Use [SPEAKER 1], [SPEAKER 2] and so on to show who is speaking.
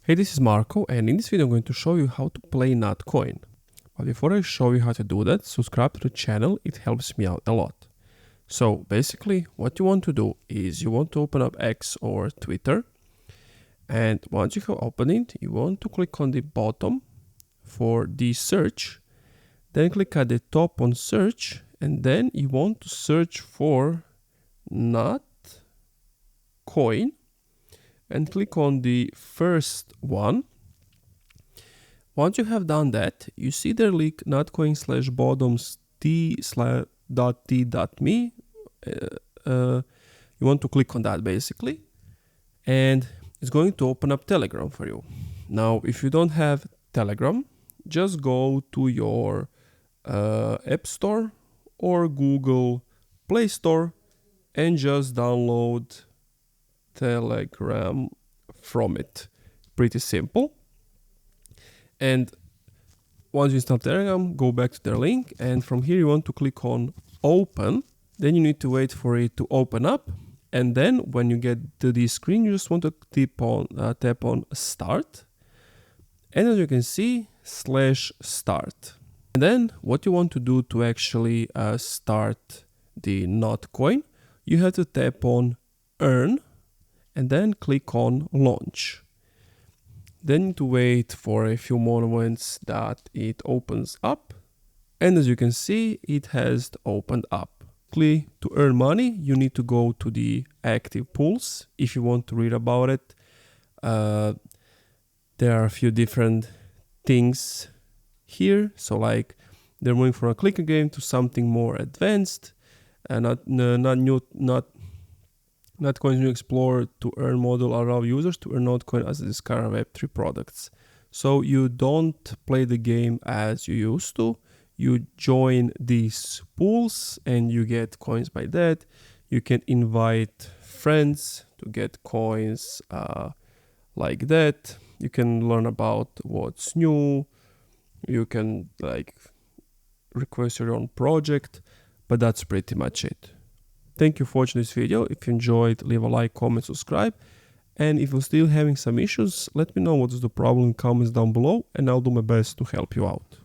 [SPEAKER 1] Hey, this is Marco, and in this video I'm going to show you how to play NotCoin. But before I show you how to do that, subscribe to the channel, it helps me out a lot. So basically what you want to do is you want to open up X or Twitter, and once you have opened it, you want to click on the bottom for the search, then click at the top on search, and then you want to search for NotCoin and click on the first one. Once you have done that, you see the link notcoin/bottoms t.me. You want to click on that basically, and it's going to open up Telegram for you. Now, if you don't have Telegram, just go to your App Store or Google Play Store and just download Telegram from it. Pretty simple. And once you install Telegram, go back to their link, and from here you want to click on open. Then you need to wait for it to open up, and then when you get to this screen, you just want to tap on start, and as you can see, /start. And then what you want to do to actually start the NotCoin, you have to tap on earn and then click on launch. Then to wait for a few moments that it opens up, and as you can see, it has opened up. To earn money, you need to go to the active pools if you want to read about it. There are a few different things here, so like they're moving from a clicker game to something more advanced, NotCoin's new Explorer to earn model allow users to earn NotCoin as they discover Web3 products. So you don't play the game as you used to. You join these pools and you get coins by that. You can invite friends to get coins like that. You can learn about what's new. You can request your own project, but that's pretty much it. Thank you for watching this video. If you enjoyed, leave a like, comment, subscribe. And if you're still having some issues, let me know what's the problem in comments down below, and I'll do my best to help you out.